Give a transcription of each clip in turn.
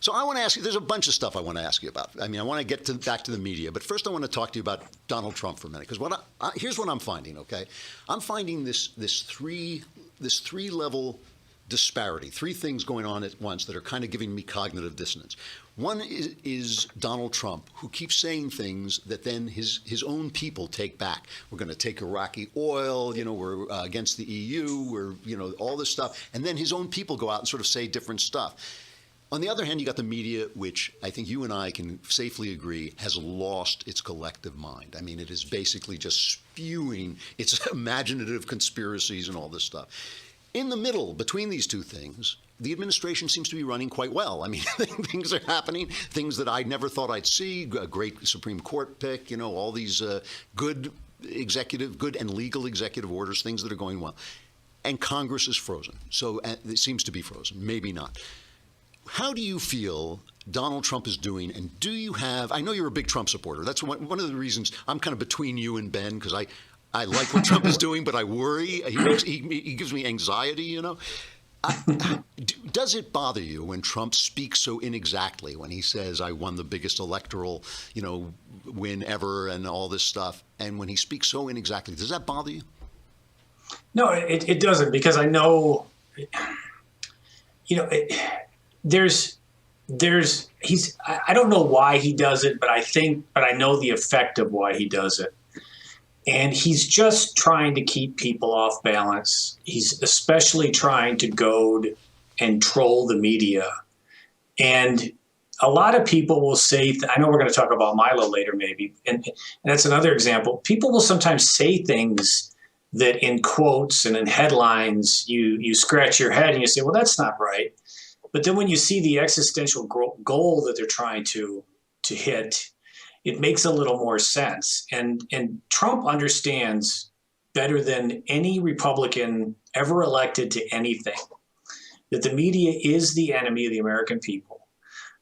So I want to ask you, there's a bunch of stuff I want to ask you about. I mean, I want to get back to the media, but first I want to talk to you about Donald Trump for a minute, because here's what I'm finding, okay? I'm finding this three level disparity, three things going on at once that are kind of giving me cognitive dissonance. One is Donald Trump, who keeps saying things that then his own people take back. We're going to take Iraqi oil, we're against the EU, we're, all this stuff. And then his own people go out and sort of say different stuff. On the other hand, you got the media, which I think you and I can safely agree has lost its collective mind. I mean, it is basically just spewing its imaginative conspiracies and all this stuff. In the middle, between these two things, the administration seems to be running quite well. I mean, things are happening, things that I never thought I'd see, a great Supreme Court pick, all these good and legal executive orders, things that are going well. And Congress is frozen. So it seems to be frozen, maybe not. How do you feel Donald Trump is doing, and do you have, I know you're a big Trump supporter. That's one of the reasons I'm kind of between you and Ben, because I like what Trump is doing, but I worry. He gives me anxiety, Does it bother you when Trump speaks so inexactly, when he says, I won the biggest electoral, win ever and all this stuff, and when he speaks so inexactly, does that bother you? No, it doesn't, because I know, I don't know why he does it, but I know the effect of why he does it. And he's just trying to keep people off balance. He's especially trying to goad and troll the media. And a lot of people will say, I know we're going to talk about Milo later maybe, and that's another example. People will sometimes say things that in quotes and in headlines, you scratch your head and you say, well, that's not right. But then when you see the existential goal that they're trying to hit, it makes a little more sense. And Trump understands better than any Republican ever elected to anything that the media is the enemy of the American people,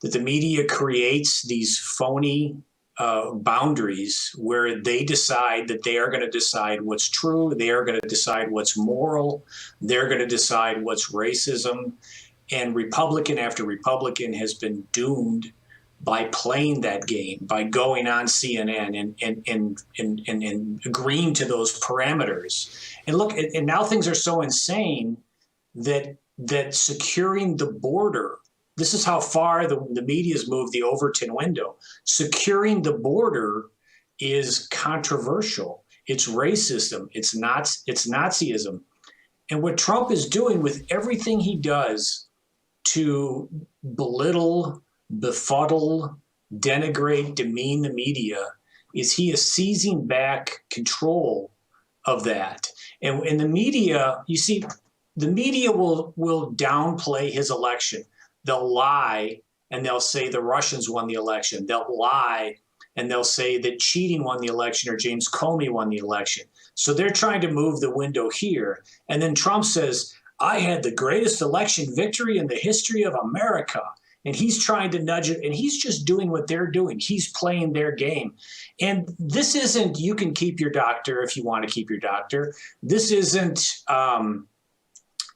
that the media creates these phony boundaries where they decide that they are going to decide what's true, they are going to decide what's moral, they're going to decide what's racism. And Republican after Republican has been doomed by playing that game, by going on CNN and agreeing to those parameters. And look, and now things are so insane that securing the border, this is how far the media's moved the Overton window. Securing the border is controversial. It's racism. It's Nazism. And what Trump is doing with everything he does to belittle, befuddle, denigrate, demean the media is he is seizing back control of that. And in the media, you see, the media will downplay his election. They'll lie and they'll say the Russians won the election. They'll lie and they'll say that cheating won the election or James Comey won the election. So they're trying to move the window here. And then Trump says, I had the greatest election victory in the history of America. And he's trying to nudge it, and he's just doing what they're doing. He's playing their game. And this isn't, you can keep your doctor if you want to keep your doctor. This isn't a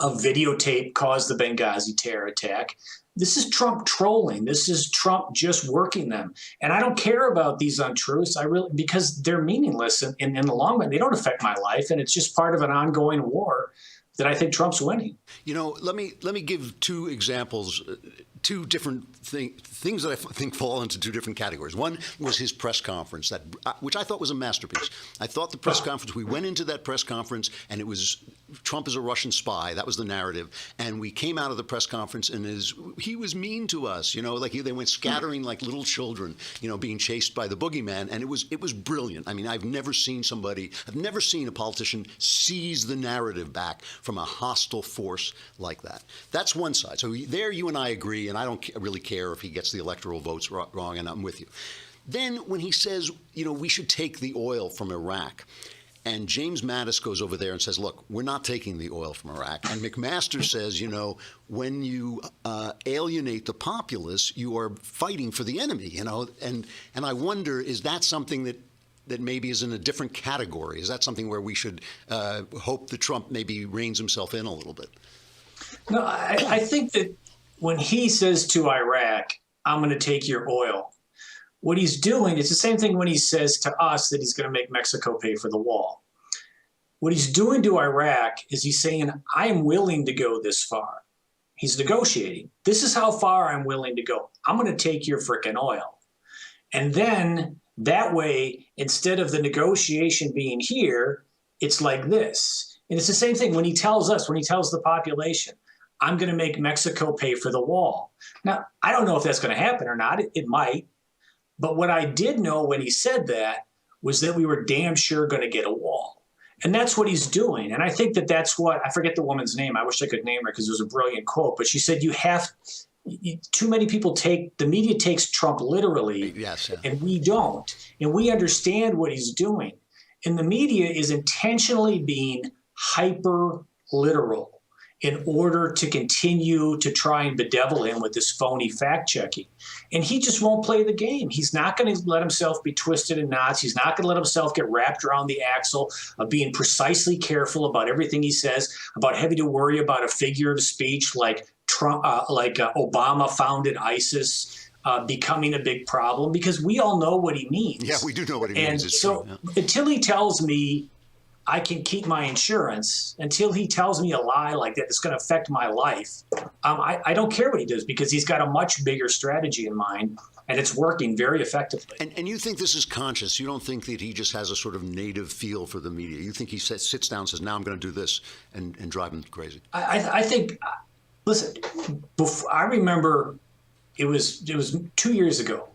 videotape caused the Benghazi terror attack. This is Trump trolling. This is Trump just working them. And I don't care about these untruths. Because they're meaningless in the long run. They don't affect my life, and it's just part of an ongoing war that I think Trump's winning. Let me give two examples, two different things that I think fall into two different categories. One was his press conference, which I thought was a masterpiece. I thought the press conference, we went into that press conference and it was Trump is a Russian spy. That was the narrative. And we came out of the press conference and he was mean to us, they went scattering like little children, being chased by the boogeyman. And it was brilliant. I mean, I've never seen a politician seize the narrative back from a hostile force like that. That's one side. So there you and I agree, and I don't really care if he gets the electoral votes wrong, and I'm with you. Then when he says, we should take the oil from Iraq, and James Mattis goes over there and says, look, we're not taking the oil from Iraq. And McMaster says, when you alienate the populace, you are fighting for the enemy, And I wonder, is that something that maybe is in a different category? Is that something where we should hope that Trump maybe reins himself in a little bit? No, I think that when he says to Iraq, I'm going to take your oil, what he's doing, it's the same thing when he says to us that he's going to make Mexico pay for the wall. What he's doing to Iraq is he's saying, I am willing to go this far. He's negotiating. This is how far I'm willing to go. I'm going to take your frickin' oil. And then that way, instead of the negotiation being here, it's like this. And it's the same thing when he tells us, when he tells the population, I'm going to make Mexico pay for the wall. Now, I don't know if that's going to happen or not. It might. But what I did know when he said that was that we were damn sure going to get a wall. And that's what he's doing. And I think that that's what, I forget the woman's name. I wish I could name her because it was a brilliant quote. But she said, too many people the media takes Trump literally, Yes, yeah. and we don't. And we understand what he's doing. And the media is intentionally being hyper literal in order to continue to try and bedevil him with this phony fact checking. And he just won't play the game. He's not going to let himself be twisted in knots. He's not going to let himself get wrapped around the axle of being precisely careful about everything he says, about having to worry about a figure of speech like Trump, Obama founded ISIS becoming a big problem, because we all know what he means. Yeah, we do know what he means. And It's so true, yeah. until he tells me I can keep my insurance, until he tells me a lie like that that's going to affect my life, I don't care what he does, because he's got a much bigger strategy in mind, and it's working very effectively. And you think this is conscious? You don't think that he just has a sort of native feel for the media? You think he sits down and says, now I'm going to do this, and drive them crazy? I think, listen, I remember it was 2 years ago,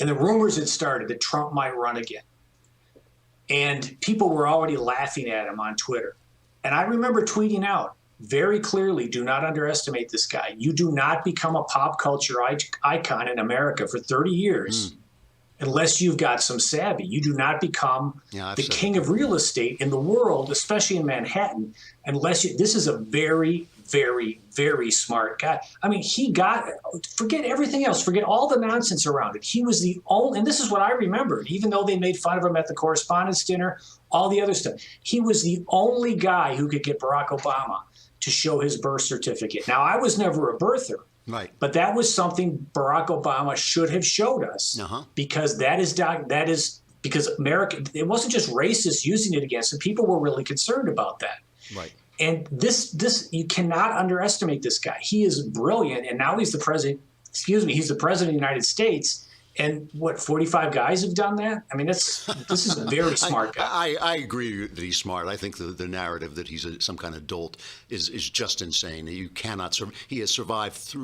and the rumors had started that Trump might run again. And people were already laughing at him on Twitter. And I remember tweeting out very clearly, do not underestimate this guy. You do not become a pop culture icon in America for 30 years unless you've got some savvy. You do not become the king of real estate in the world, especially in Manhattan, unless this is a very, very, very smart guy. I mean, forget everything else, forget all the nonsense around it. He was the only, and this is what I remembered, even though they made fun of him at the correspondence dinner, all the other stuff. He was the only guy who could get Barack Obama to show his birth certificate. Now, I was never a birther. Right. But that was something Barack Obama should have showed us, because that is because America, it wasn't just racists using it against him. People were really concerned about that. Right. And this you cannot underestimate this guy. He is brilliant, and now he's the president. He's the president of the United States. And 45 guys have done that? I mean, this is a very smart guy. I agree that he's smart. I think the narrative that he's some kind of dolt is just insane. You cannot he has survived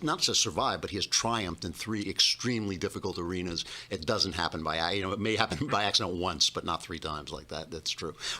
not just survived, but he has triumphed in 3 extremely difficult arenas. It doesn't happen it may happen by accident once, but not 3 times like that. That's true.